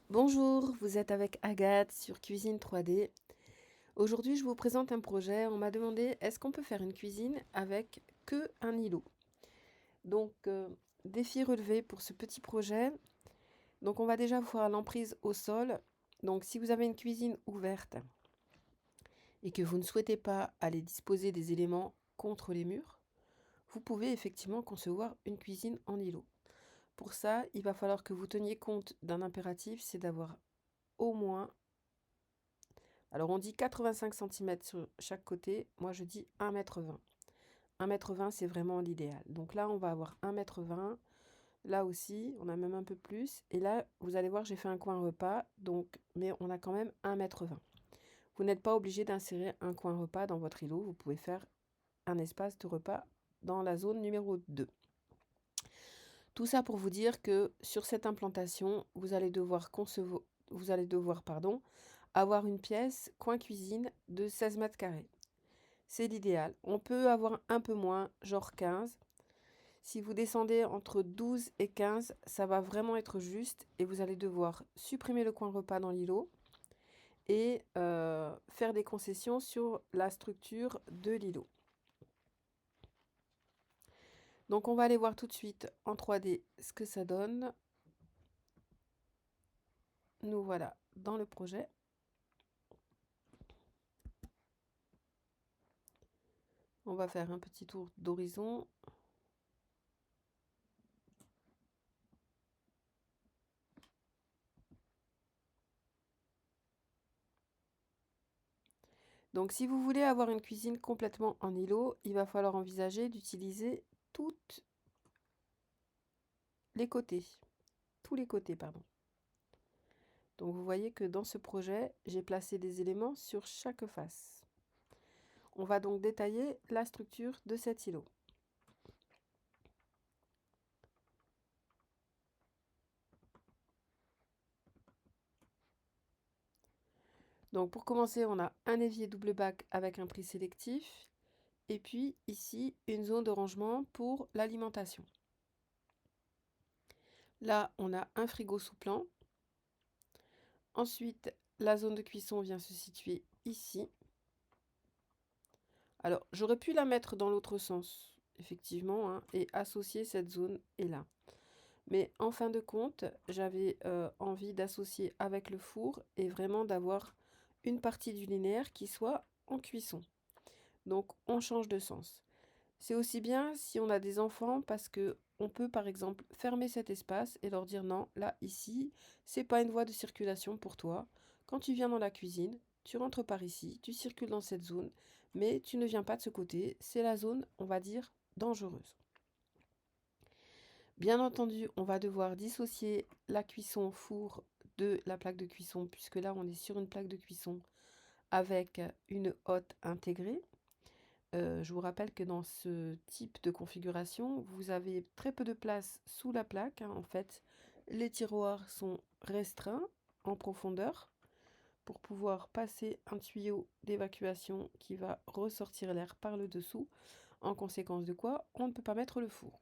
Bonjour, vous êtes avec Agathe sur Cuisine 3D. Aujourd'hui, je vous présente un projet. On m'a demandé est-ce qu'on peut faire une cuisine avec que un îlot. Donc, défi relevé pour ce petit projet. Donc, on va déjà voir l'emprise au sol. Donc, si vous avez une cuisine ouverte et que vous ne souhaitez pas aller disposer des éléments contre les murs, vous pouvez effectivement concevoir une cuisine en îlot. Pour ça, il va falloir que vous teniez compte d'un impératif, c'est d'avoir au moins. Alors on dit 85 cm sur chaque côté, moi je dis 1,20 m. 1,20 m c'est vraiment l'idéal. Donc là on va avoir 1,20 m, là aussi on a même un peu plus. Et là vous allez voir j'ai fait un coin repas, donc, mais on a quand même 1,20 m. Vous n'êtes pas obligé d'insérer un coin repas dans votre îlot, vous pouvez faire un espace de repas dans la zone numéro 2. Tout ça pour vous dire que sur cette implantation, vous allez devoir avoir une pièce coin cuisine de 16 mètres carrés. C'est l'idéal. On peut avoir un peu moins, genre 15. Si vous descendez entre 12 et 15, ça va vraiment être juste et vous allez devoir supprimer le coin repas dans l'îlot et faire des concessions sur la structure de l'îlot. Donc on va aller voir tout de suite en 3D ce que ça donne. Nous voilà dans le projet. On va faire un petit tour d'horizon. Donc si vous voulez avoir une cuisine complètement en îlot, il va falloir envisager d'utiliser toutes les côtés. Tous les côtés, pardon. Donc vous voyez que dans ce projet, j'ai placé des éléments sur chaque face. On va donc détailler la structure de cet îlot. Donc pour commencer, on a un évier double bac avec un tri sélectif. Et puis ici, une zone de rangement pour l'alimentation. Là, on a un frigo sous plan. Ensuite, la zone de cuisson vient se situer ici. Alors, j'aurais pu la mettre dans l'autre sens, effectivement, hein, et associer cette zone et là. Mais en fin de compte, j'avais envie d'associer avec le four et vraiment d'avoir une partie du linéaire qui soit en cuisson. Donc, on change de sens. C'est aussi bien si on a des enfants parce que on peut par exemple fermer cet espace et leur dire non, là, ici, c'est pas une voie de circulation pour toi. Quand tu viens dans la cuisine, tu rentres par ici, tu circules dans cette zone, mais tu ne viens pas de ce côté. C'est la zone, on va dire, dangereuse. Bien entendu, on va devoir dissocier la cuisson four de la plaque de cuisson, puisque là, on est sur une plaque de cuisson avec une hotte intégrée. Je vous rappelle que dans ce type de configuration, vous avez très peu de place sous la plaque, hein. En fait, les tiroirs sont restreints en profondeur pour pouvoir passer un tuyau d'évacuation qui va ressortir l'air par le dessous, en conséquence de quoi on ne peut pas mettre le four.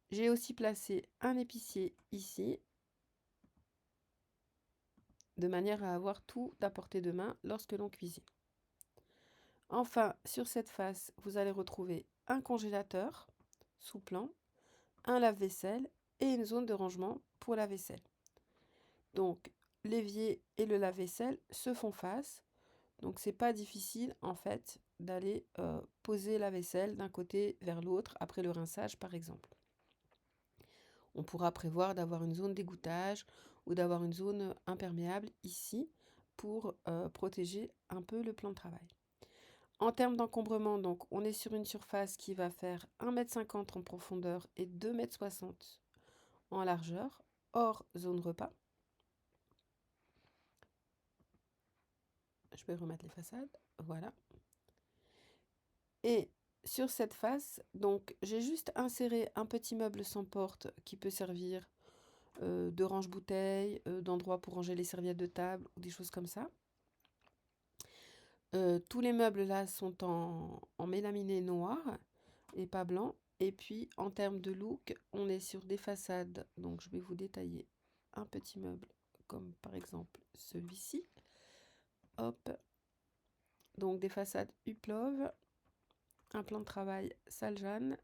J'ai aussi placé un épicier ici, de manière à avoir tout à portée de main lorsque l'on cuisine. Enfin, sur cette face, vous allez retrouver un congélateur sous plan, un lave-vaisselle et une zone de rangement pour la vaisselle. Donc, l'évier et le lave-vaisselle se font face. Donc, c'est pas difficile en fait d'aller poser la vaisselle d'un côté vers l'autre après le rinçage par exemple. On pourra prévoir d'avoir une zone d'égouttage ou d'avoir une zone imperméable ici pour protéger un peu le plan de travail. En termes d'encombrement, donc, on est sur une surface qui va faire 1,50 m en profondeur et 2,60 m en largeur, hors zone repas. Je vais remettre les façades, voilà. Et sur cette face, donc, j'ai juste inséré un petit meuble sans porte qui peut servir de range-bouteille, d'endroit pour ranger les serviettes de table ou des choses comme ça. Tous les meubles là sont en mélaminé noir et pas blanc. Et puis, en termes de look, on est sur des façades. Donc, je vais vous détailler un petit meuble, comme par exemple celui-ci. Hop. Donc, des façades Huplove, un plan de travail Saljane.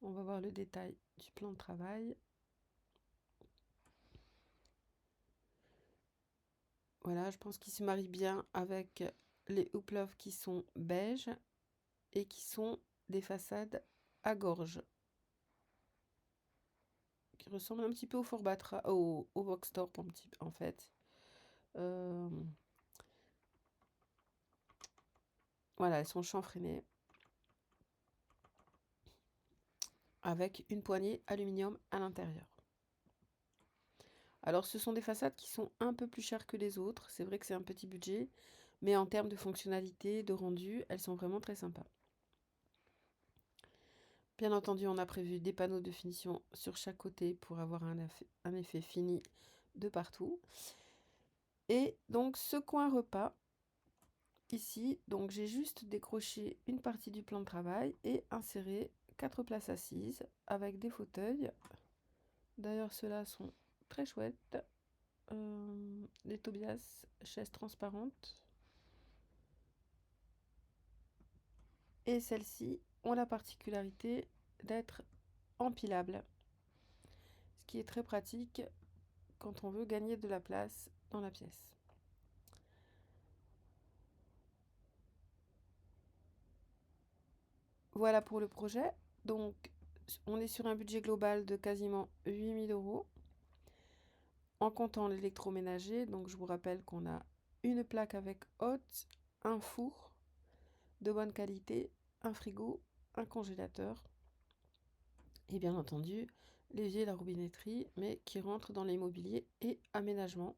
On va voir le détail du plan de travail. Voilà, je pense qu'il se marie bien avec les Huplove qui sont beige et qui sont des façades à gorge, qui ressemblent un petit peu au Forbatra, au Voxtorp en fait. Euh, voilà, elles sont chanfreinées avec une poignée aluminium à l'intérieur. Alors, ce sont des façades qui sont un peu plus chères que les autres. C'est vrai que c'est un petit budget, mais en termes de fonctionnalité, de rendu, elles sont vraiment très sympas. Bien entendu, on a prévu des panneaux de finition sur chaque côté pour avoir un effet fini de partout. Et donc, ce coin repas, ici, donc j'ai juste décroché une partie du plan de travail et inséré 4 places assises avec des fauteuils. D'ailleurs, ceux-là sont très chouettes. Des Tobias, chaises transparentes. Et celles-ci ont la particularité d'être empilables, ce qui est très pratique quand on veut gagner de la place dans la pièce. Voilà pour le projet. Donc, on est sur un budget global de quasiment 8 000 €. En comptant l'électroménager, donc je vous rappelle qu'on a une plaque avec hotte, un four de bonne qualité, un frigo, un congélateur et bien entendu l'évier et la robinetterie, mais qui rentrent dans l'immobilier et aménagement.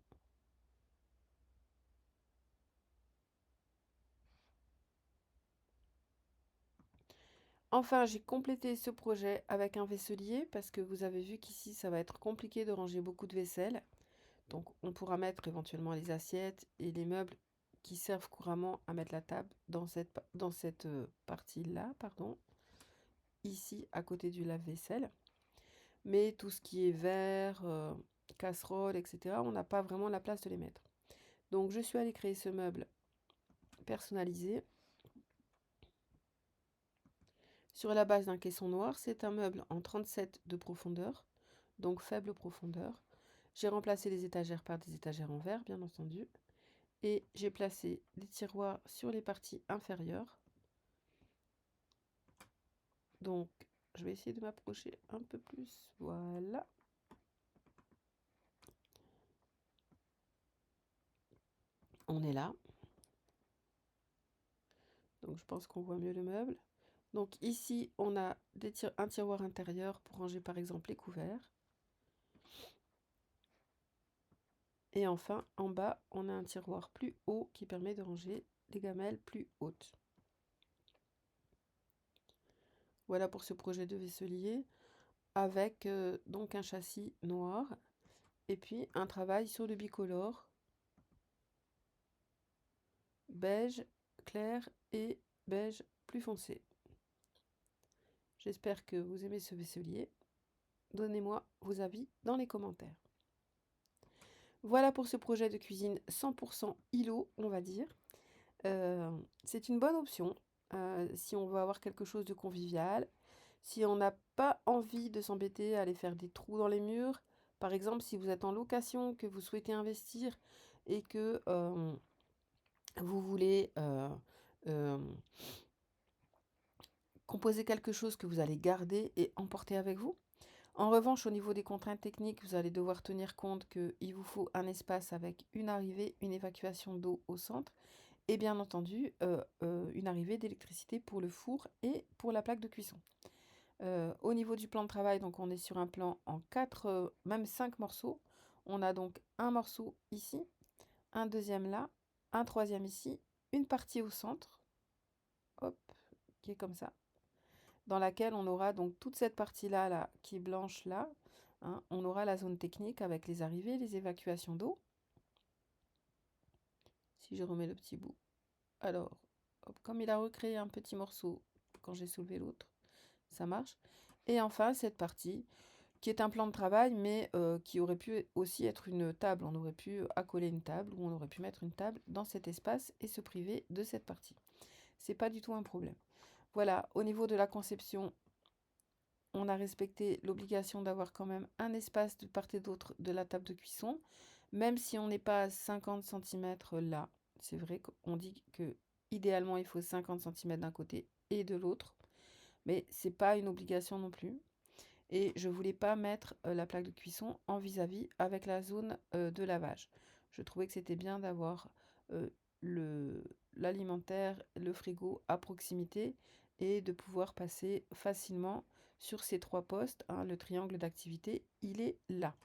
Enfin, j'ai complété ce projet avec un vaisselier parce que vous avez vu qu'ici, ça va être compliqué de ranger beaucoup de vaisselle. Donc, on pourra mettre éventuellement les assiettes et les meubles qui servent couramment à mettre la table dans cette partie-là, pardon, ici à côté du lave-vaisselle. Mais tout ce qui est verre, casserole, etc., on n'a pas vraiment la place de les mettre. Donc, je suis allée créer ce meuble personnalisé sur la base d'un caisson noir. C'est un meuble en 37 de profondeur, donc faible profondeur. J'ai remplacé les étagères par des étagères en verre, bien entendu. Et j'ai placé des tiroirs sur les parties inférieures. Donc, je vais essayer de m'approcher un peu plus. Voilà. On est là. Donc, je pense qu'on voit mieux le meuble. Donc, ici, on a un tiroir intérieur pour ranger, par exemple, les couverts. Et enfin, en bas, on a un tiroir plus haut qui permet de ranger des gamelles plus hautes. Voilà pour ce projet de vaisselier avec donc un châssis noir et puis un travail sur le bicolore beige clair et beige plus foncé. J'espère que vous aimez ce vaisselier. Donnez-moi vos avis dans les commentaires. Voilà pour ce projet de cuisine 100% îlot, on va dire. C'est une bonne option si on veut avoir quelque chose de convivial, si on n'a pas envie de s'embêter à aller faire des trous dans les murs. Par exemple, si vous êtes en location, que vous souhaitez investir et que vous voulez composer quelque chose que vous allez garder et emporter avec vous. En revanche, au niveau des contraintes techniques, vous allez devoir tenir compte qu'il vous faut un espace avec une arrivée, une évacuation d'eau au centre et bien entendu une arrivée d'électricité pour le four et pour la plaque de cuisson. Au niveau du plan de travail, donc on est sur un plan en 4, même 5 morceaux. On a donc un morceau ici, un deuxième là, un troisième ici, une partie au centre, hop, qui est comme ça, dans laquelle on aura donc toute cette partie-là là, qui est blanche là. Hein, on aura la zone technique avec les arrivées, les évacuations d'eau. Si je remets le petit bout. Alors, hop, comme il a recréé un petit morceau quand j'ai soulevé l'autre, ça marche. Et enfin, cette partie qui est un plan de travail, mais qui aurait pu aussi être une table. On aurait pu accoler une table ou on aurait pu mettre une table dans cet espace et se priver de cette partie. C'est pas du tout un problème. Voilà, au niveau de la conception, on a respecté l'obligation d'avoir quand même un espace de part et d'autre de la table de cuisson, même si on n'est pas à 50 centimètres là. C'est vrai qu'on dit que idéalement il faut 50 centimètres d'un côté et de l'autre, mais c'est pas une obligation non plus. Et je voulais pas mettre la plaque de cuisson en vis-à-vis avec la zone de lavage. Je trouvais que c'était bien d'avoir euh, le l'alimentaire, le frigo à proximité et de pouvoir passer facilement sur ces trois postes, hein. Le triangle d'activité, il est là.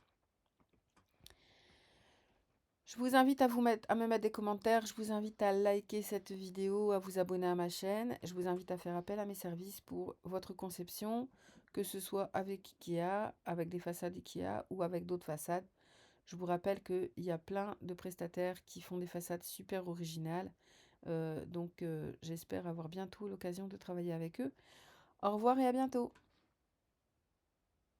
Je vous invite à me mettre des commentaires, je vous invite à liker cette vidéo, à vous abonner à ma chaîne. Je vous invite à faire appel à mes services pour votre conception, que ce soit avec IKEA, avec des façades IKEA ou avec d'autres façades. Je vous rappelle qu'il y a plein de prestataires qui font des façades super originales. Donc j'espère avoir bientôt l'occasion de travailler avec eux. Au revoir et à bientôt.